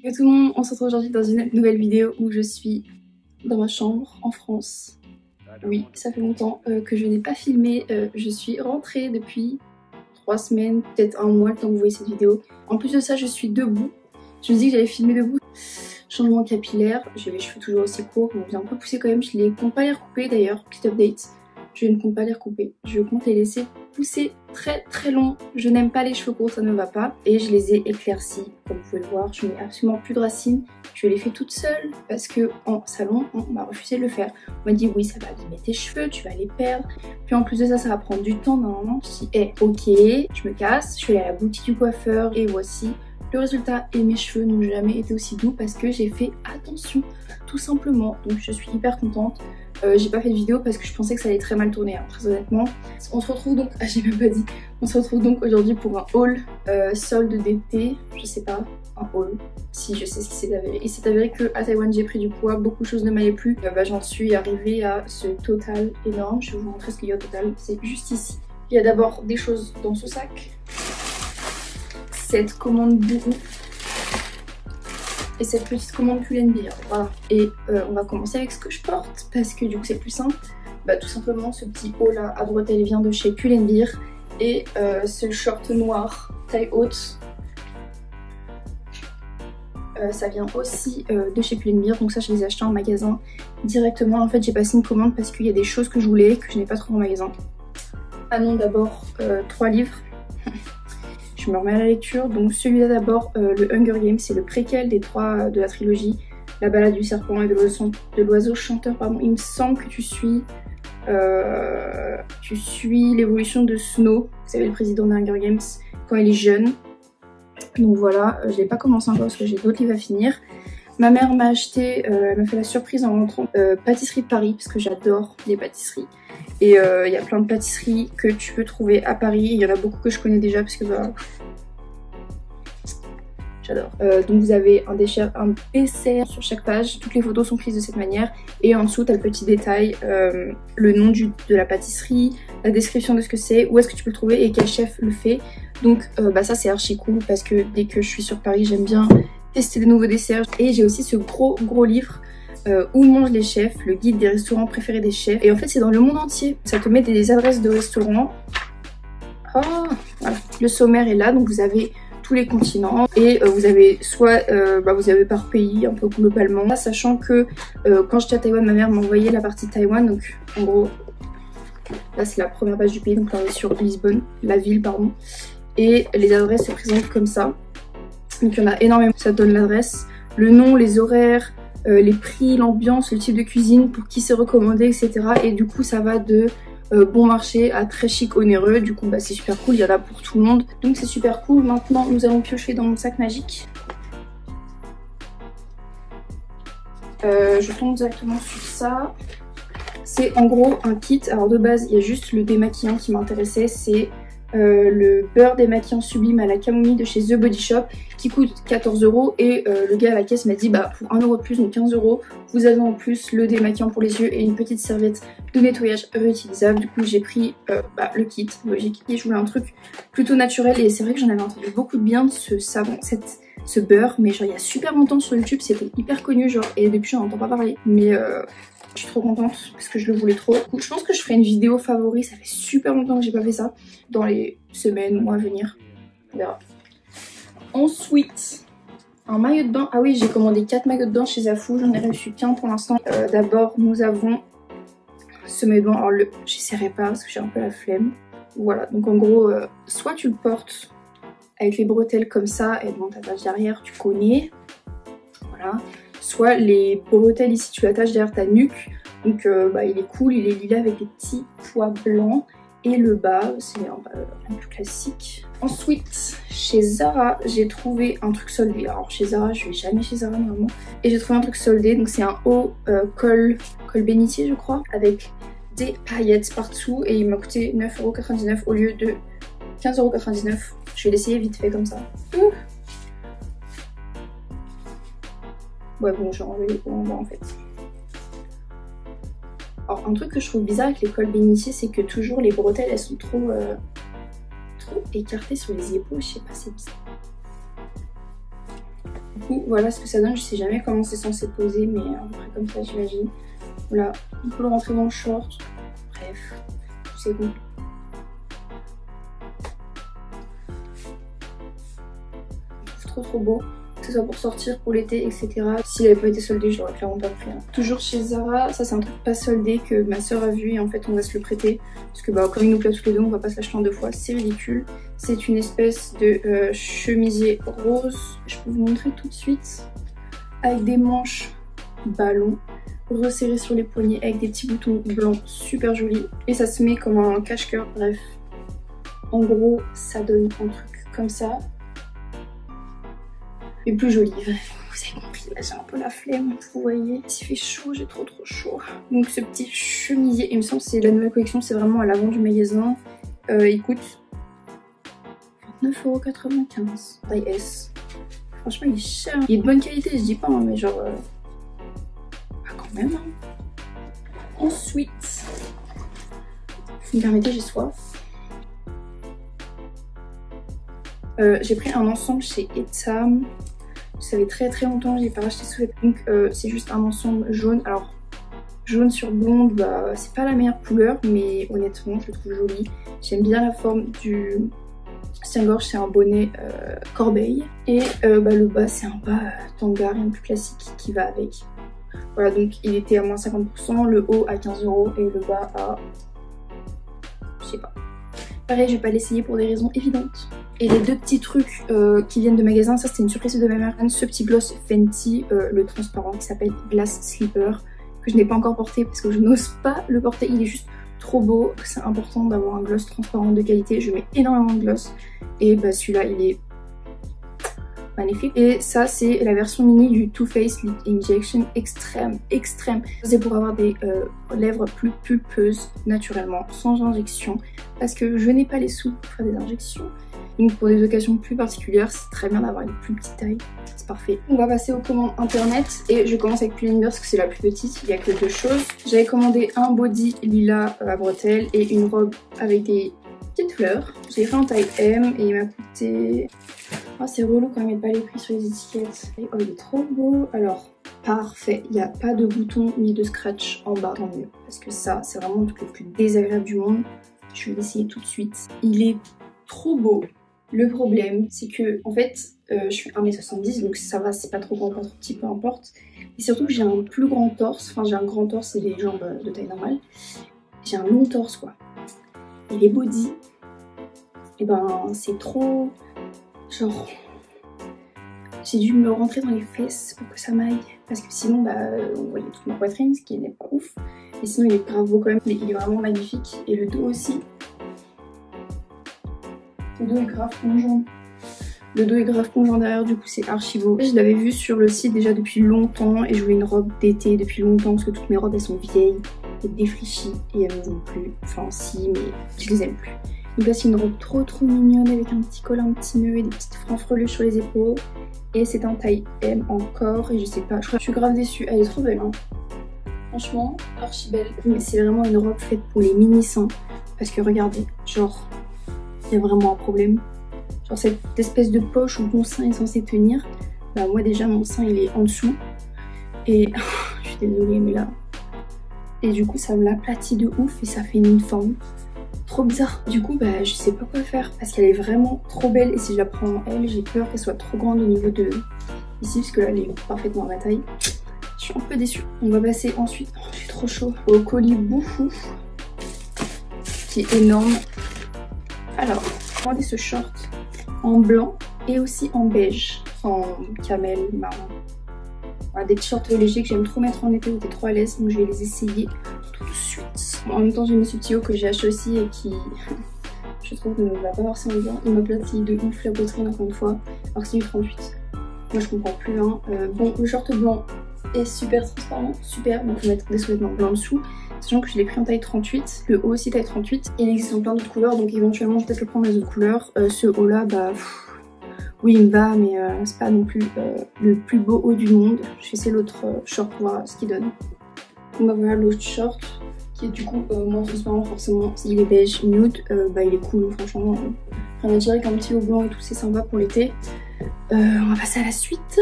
Bonjour tout le monde, on se retrouve aujourd'hui dans une nouvelle vidéo où je suis dans ma chambre en France. Oui, ça fait longtemps que je n'ai pas filmé, je suis rentrée depuis 3 semaines, peut-être un mois le temps que vous voyez cette vidéo. En plus de ça, je suis debout, je me dis que j'allais filmer debout. Changement capillaire, j'ai les cheveux toujours aussi courts, ils m'ont bien un peu poussé quand même, je ne compte pas les recouper d'ailleurs, petit update. Je ne compte pas les recouper, je compte les laisser pousser très long. Je n'aime pas les cheveux courts, ça ne va pas. Et je les ai éclaircis, comme vous pouvez le voir. Je n'ai absolument plus de racines. Je les fais toute seule parce que en salon, on m'a refusé de le faire. On m'a dit oui, ça va abîmer tes cheveux, tu vas les perdre. Puis en plus de ça, ça va prendre du temps. Non. Je dis ok, je me casse. Je suis allée à la boutique du coiffeur et voici le résultat. Et mes cheveux n'ont jamais été aussi doux parce que j'ai fait attention, tout simplement. Donc je suis hyper contente. J'ai pas fait de vidéo parce que je pensais que ça allait très mal tourner, hein, très honnêtement. On se retrouve donc, j'ai même pas dit, on se retrouve donc aujourd'hui pour un haul solde d'été, je sais pas, un haul, si je sais ce qui s'est avéré. Il s'est avéré que à Taïwan j'ai pris du poids, beaucoup de choses ne m'allaient plus. J'en suis arrivée à ce total énorme, je vais vous montrer ce qu'il y a au total, c'est juste ici. Il y a d'abord des choses dans ce sac, cette commande bourreau. Et cette petite commande Pull&Bear, voilà. Et on va commencer avec ce que je porte parce que du coup c'est plus simple. Bah tout simplement ce petit haut là à droite elle vient de chez Pull&Bear et ce short noir taille haute ça vient aussi de chez Pull&Bear, donc ça je les ai achetés en magasin directement. En fait j'ai passé une commande parce qu'il y a des choses que je voulais que je n'ai pas trouvé en magasin. Ah non, d'abord 3 livres. Je me remets à la lecture, donc celui-là d'abord, le Hunger Games, c'est le préquel des 3 de la trilogie, La balade du serpent et de l'oiseau chanteur, pardon. Il me semble que tu suis l'évolution de Snow, vous savez le président des Hunger Games, quand il est jeune. Donc voilà, je l'ai pas commencé encore parce que j'ai d'autres livres à finir. Ma mère m'a acheté, elle m'a fait la surprise en rentrant, pâtisserie de Paris, parce que j'adore les pâtisseries. Et il y a plein de pâtisseries que tu peux trouver à Paris, il y en a beaucoup que je connais déjà parce que bah, j'adore. Donc vous avez un dessert sur chaque page, toutes les photos sont prises de cette manière. Et en dessous, tu as le petit détail, le nom de la pâtisserie, la description de ce que c'est, où est-ce que tu peux le trouver et quel chef le fait. Donc bah, ça c'est archi cool parce que dès que je suis sur Paris, j'aime bien tester des nouveaux desserts. Et j'ai aussi ce gros livre où mangent les chefs, le guide des restaurants préférés des chefs. Et en fait c'est dans le monde entier, ça te met des adresses de restaurants. Oh, voilà. Le sommaire est là, donc vous avez tous les continents et vous avez soit vous avez par pays un peu globalement, sachant que quand j'étais à Taïwan, ma mère m'a envoyé la partie Taïwan, donc en gros là c'est la première page du pays, donc là on est sur Lisbonne, la ville pardon, et les adresses se présentent comme ça. Donc il y en a énormément, ça donne l'adresse, le nom, les horaires, les prix, l'ambiance, le type de cuisine, pour qui c'est recommandé, etc. Et du coup ça va de bon marché à très chic onéreux. Du coup bah, c'est super cool, il y en a pour tout le monde, donc c'est super cool. Maintenant nous allons piocher dans mon sac magique. Je tombe directement sur ça. C'est en gros un kit. Alors de base il y a juste le démaquillant qui m'intéressait, c'est le beurre démaquillant sublime à la camomille de chez The Body Shop qui coûte 14 € et le gars à la caisse m'a dit bah pour 1 € de plus, donc 15 €, vous avez en plus le démaquillant pour les yeux et une petite serviette de nettoyage réutilisable. Du coup j'ai pris le kit, logique, et je voulais un truc plutôt naturel et c'est vrai que j'en avais entendu beaucoup de bien de ce savon, ce beurre, mais genre il y a super longtemps sur YouTube, c'était hyper connu genre, et depuis j'en entends pas parler, mais je suis trop contente parce que je le voulais trop. Je pense que je ferai une vidéo favori, ça fait super longtemps que j'ai pas fait ça, dans les semaines, mois à venir, on verra. Ensuite, un maillot de bain. Ah oui, j'ai commandé 4 maillots de bain chez Zafou, j'en ai reçu qu'un pour l'instant. D'abord nous avons ce maillot de bain, alors j'essaierai pas parce que j'ai un peu la flemme. Voilà, donc en gros, soit tu le portes avec les bretelles comme ça, et bon ta page derrière tu connais, voilà. Soit les bretelles ici tu l'attaches derrière ta nuque, donc il est cool, il est lilas avec des petits pois blancs. Et le bas c'est un peu classique. Ensuite chez Zara j'ai trouvé un truc soldé. Alors chez Zara je vais jamais chez Zara normalement, et j'ai trouvé un truc soldé, donc c'est un haut col bénitier je crois, avec des paillettes partout et il m'a coûté 9,99 € au lieu de 15,99 €. Je vais l'essayer vite fait comme ça. Ouais bon j'ai enlevé les pots en bas en fait. Alors un truc que je trouve bizarre avec les cols bénitiers, c'est que toujours les bretelles elles sont trop écartées sur les épaules, je sais pas, c'est bizarre. coup voilà ce que ça donne. Je sais jamais comment c'est censé poser, mais à peu près comme ça j'imagine. Voilà, on peut le rentrer dans le short. Bref, c'est bon. Je trouve trop beau, que ce soit pour sortir, pour l'été, etc. S'il avait pas été soldé, je l'aurais clairement pas pris. Hein. Toujours chez Zara, ça c'est un truc pas soldé que ma soeur a vu et en fait on va se le prêter. Parce que bah comme il nous plaît tous les deux, on va pas se l'acheter en 2 fois, c'est ridicule. C'est une espèce de chemisier rose, je peux vous montrer tout de suite. Avec des manches ballon, resserré sur les poignets avec des petits boutons blancs super jolis. Et ça se met comme un cache-cœur, bref. En gros, ça donne un truc comme ça. Et plus joli, vous avez compris, là j'ai un peu la flemme, vous voyez. S'il fait chaud, j'ai trop chaud. Donc ce petit chemisier, il me semble que c'est la nouvelle collection, c'est vraiment à l'avant du magasin. Il coûte 29,95 €, taille S. Franchement il est cher, il est de bonne qualité, je dis pas, hein, mais genre... Ah quand même hein. Ensuite, vous me permettez, j'ai soif. J'ai pris un ensemble chez Etam. Ça fait très longtemps que j'ai pas racheté sous les... Donc c'est juste un ensemble jaune. Alors jaune sur blonde, bah c'est pas la meilleure couleur, mais honnêtement je le trouve joli. J'aime bien la forme du soutien-gorge, c'est un bonnet corbeille. Et bah, le bas c'est un bas tanga, rien de plus classique qui va avec. Voilà, donc il était à moins 50%, le haut à 15 € et le bas à... je sais pas. Pareil, je vais pas l'essayer pour des raisons évidentes. Et les 2 petits trucs qui viennent de magasin, ça c'était une surprise de ma mère. Ce petit gloss Fenty, le transparent qui s'appelle Glass Slipper, que je n'ai pas encore porté parce que je n'ose pas le porter. Il est juste trop beau, c'est important d'avoir un gloss transparent de qualité. Je mets énormément de gloss et bah, celui-là il est magnifique. Et ça c'est la version mini du Too Faced Lip Injection extrême. C'est pour avoir des lèvres plus pulpeuses naturellement, sans injection, parce que je n'ai pas les sous pour faire des injections. Donc pour des occasions plus particulières, c'est très bien d'avoir une plus petite taille, c'est parfait. On va passer aux commandes internet et je commence avec Pull&Bear parce que c'est la plus petite, il n'y a que 2 choses. J'avais commandé un body lilas à bretelles et une robe avec des petites fleurs. J'ai fait en taille M et il m'a coûté... Oh c'est relou quand il met pas les prix sur les étiquettes. Oh il est trop beau. Alors parfait, il n'y a pas de bouton ni de scratch en bas, tant mieux. Parce que ça c'est vraiment le truc le plus désagréable du monde. Je vais l'essayer tout de suite. Il est trop beau. Le problème, c'est que, en fait, je suis 1m70, donc ça va, c'est pas trop grand, pas trop petit, peu importe. Et surtout que j'ai un plus grand torse, enfin j'ai un grand torse et des jambes de taille normale. J'ai un long torse, quoi. Et les bodys, et ben c'est trop... Genre... J'ai dû me rentrer dans les fesses pour que ça m'aille. Parce que sinon, bah, on voyait toute ma poitrine, ce qui n'est pas ouf. Mais sinon, il est grave beau quand même, mais il est vraiment magnifique. Et le dos aussi. Le dos est grave plongeant. Le dos est grave plongeant derrière, du coup c'est archi beau. Je l'avais vu sur le site déjà depuis longtemps et je voulais une robe d'été depuis longtemps parce que toutes mes robes elles sont vieilles et défraîchies et elles me vont plus. Enfin si, mais je les aime plus. Donc là c'est une robe trop mignonne avec un petit col, un petit nœud et des petites franfreluches sur les épaules. Et c'est en taille M encore et je sais pas, je crois que je suis grave déçue. Elle est trop belle hein. Franchement, archi belle. Mais c'est vraiment une robe faite pour les mini seins parce que regardez, genre... il y a vraiment un problème. Genre cette espèce de poche où mon sein est censé tenir. Bah moi déjà mon sein il est en dessous. Et je suis désolée mais là. Et du coup ça me l'aplatit de ouf et ça fait une forme trop bizarre. Du coup bah je sais pas quoi faire parce qu'elle est vraiment trop belle. Et si je la prends en L, j'ai peur qu'elle soit trop grande au niveau de ici parce que là elle est parfaitement à ma taille. Je suis un peu déçue. On va passer ensuite, oh, j'ai trop chaud, au colis Bouffou qui est énorme. Alors, regardez ce short en blanc et aussi en beige, en camel, marron. Voilà, des shorts légers que j'aime trop mettre en été où t'es trop à l'aise, donc je vais les essayer tout de suite. En même temps, j'ai mes ce petit haut que j'ai acheté aussi et qui, je trouve, ne va pas forcément bien. Il m'aplatit de ouf la poitrine encore une fois, alors que c'est du 38. Moi, je comprends plus. Hein. Bon, le short blanc est super transparent, super, donc je vais mettre des sous-vêtements blancs dessous. Sachant que je l'ai pris en taille 38, le haut aussi taille 38. Il existe en plein d'autres couleurs, donc éventuellement je vais peut-être le prendre dans les autres couleurs. Ce haut là, bah oui il me va, mais c'est pas non plus le plus beau haut du monde. Je vais essayer l'autre short pour voir ce qu'il donne. Donc bah voilà l'autre short, qui est du coup moins transparent forcément. Il est beige nude, bah il est cool franchement. Rien à dire, avec un petit haut blanc et tout, c'est sympa pour l'été. On va passer à la suite.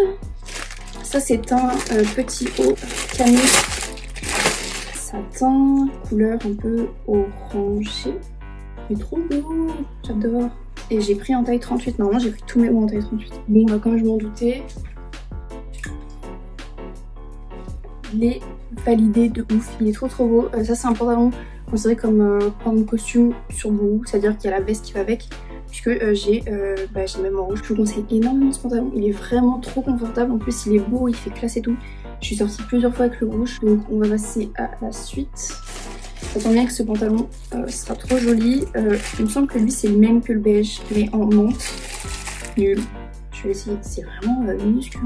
Ça c'est un petit haut camé satin, couleur un peu orangée. Mais trop beau, j'adore. Et j'ai pris en taille 38, normalement j'ai pris tous mes hauts en taille 38. Bon bah comme je m'en doutais, il est validé de ouf, il est trop beau. Ça c'est un pantalon considéré comme pantalon de costume sur Boohoo, c'est-à-dire qu'il y a la veste qui va avec. Puisque j'ai même en rouge. Je vous conseille énormément ce pantalon, il est vraiment trop confortable. En plus il est beau, il fait classe et tout. Je suis sortie plusieurs fois avec le rouge, donc on va passer à la suite. J'attends bien que ce pantalon sera trop joli. Il me semble que lui c'est le même que le beige, mais en menthe. Nul. Je vais essayer, c'est vraiment minuscule.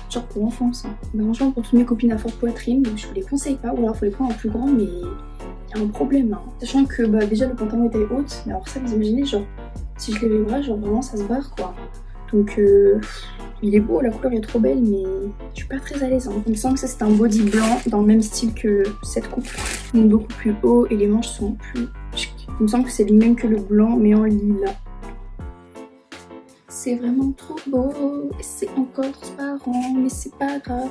Genre pour enfants ça. Bah, franchement pour toutes mes copines à forte poitrine, donc je vous les conseille pas, ou alors faut les prendre en plus grand, mais il y a un problème hein. Sachant que bah, déjà le pantalon est taille haute, mais alors ça vous imaginez genre si je lève les bras, genre vraiment ça se barre quoi. Donc il est beau, la couleur est trop belle, mais je suis pas très à l'aise hein. Il me semble que ça c'est un body blanc dans le même style que cette coupe, donc beaucoup plus haut et les manches sont plus chic. Il me semble que c'est le même que le blanc mais en lilas. C'est vraiment trop beau, c'est encore transparent, mais c'est pas grave.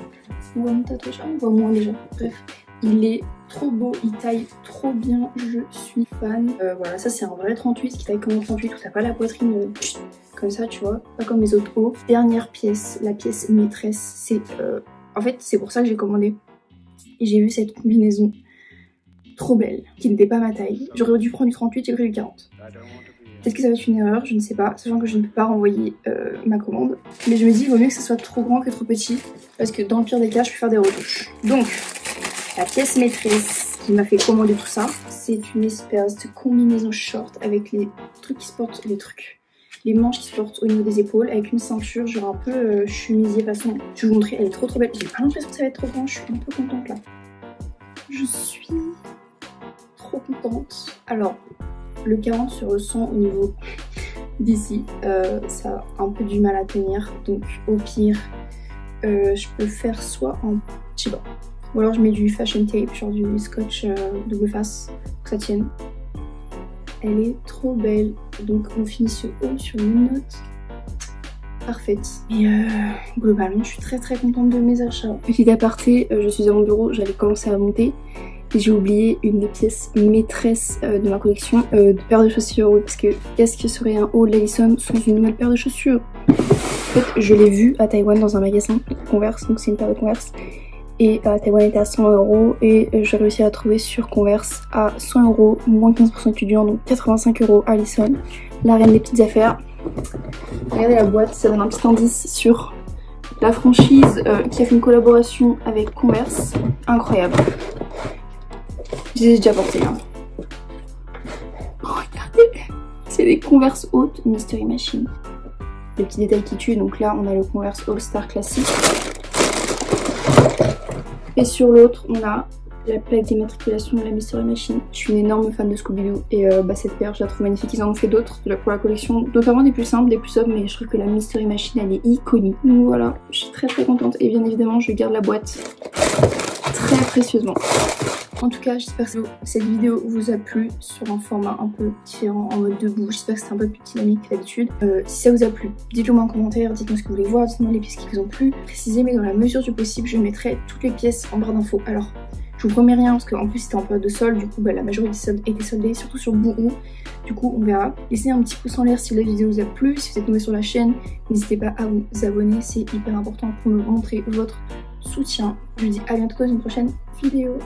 On voit mon tatouage, on voit moins déjà. Bref, il est trop beau, il taille trop bien, je suis fan. Voilà, ça c'est un vrai 38 qui taille comme un 38 où t'as pas la poitrine comme ça, tu vois, pas comme les autres hauts. Dernière pièce, la pièce maîtresse, c'est en fait c'est pour ça que j'ai commandé. Et j'ai vu cette combinaison trop belle, qui n'était pas ma taille. J'aurais dû prendre du 38, j'ai pris du 40. Peut-être que ça va être une erreur, je ne sais pas, sachant que je ne peux pas renvoyer ma commande. Mais je me dis, il vaut mieux que ce soit trop grand que trop petit, parce que dans le pire des cas, je peux faire des retouches. Donc, la pièce maîtresse qui m'a fait commander tout ça, c'est une espèce de combinaison short avec les trucs qui se portent, les manches qui se portent au niveau des épaules, avec une ceinture, genre un peu chemisier façon. Je vais vous montrer, elle est trop belle. J'ai pas l'impression que ça va être trop grand, je suis un peu contente là. Je suis trop contente. Alors, le 40 se ressent au niveau d'ici, ça a un peu du mal à tenir, donc au pire je peux faire soit en je sais pas, ou alors je mets du fashion tape, genre du scotch double face pour que ça tienne. Elle est trop belle, donc on finit ce haut sur une note parfaite. Et globalement je suis très contente de mes achats. Petit aparté, je suis à mon bureau, j'allais commencer à monter. J'ai oublié une des pièces maîtresses de ma collection de paires de chaussures, oui, parce que qu'est-ce que serait un haut de l'Allison sans une nouvelle paire de chaussures? En fait, je l'ai vue à Taïwan dans un magasin Converse, donc c'est une paire de Converse, et à Taïwan était à 100 € et j'ai réussi à la trouver sur Converse à 100 €, moins 15% étudiant, donc 85 € Allison, la reine des petites affaires. Regardez la boîte, ça donne un petit indice sur la franchise qui a fait une collaboration avec Converse, incroyable. Je les ai déjà portées hein. Regardez, c'est des Converse hautes Mystery Machine. Les petits détails qui tuent, donc là on a le Converse All Star classique. Et sur l'autre on a la plaque d'immatriculation de la Mystery Machine. Je suis une énorme fan de Scooby-Doo et cette paire je la trouve magnifique. Ils en ont fait d'autres pour la collection, notamment des plus simples, des plus sobres, mais je trouve que la Mystery Machine elle est iconique. Donc voilà, je suis très contente et bien évidemment je garde la boîte très précieusement. En tout cas, j'espère que cette vidéo vous a plu sur un format un peu différent, en mode debout. J'espère que c'est un peu plus dynamique que d'habitude. Si ça vous a plu, dites-le moi en commentaire, dites-moi ce que vous voulez voir, dites-moi les pièces qui vous ont plu. Précisez, mais dans la mesure du possible, je mettrai toutes les pièces en barre d'infos. Alors, je vous promets rien, parce qu'en plus c'était en période de solde, du coup la majorité était soldée, surtout sur Boohoo. Du coup, on verra. Laissez un petit pouce en l'air si la vidéo vous a plu. Si vous êtes nouveau sur la chaîne, n'hésitez pas à vous abonner, c'est hyper important pour me montrer votre soutien. Je vous dis à bientôt dans une prochaine vidéo.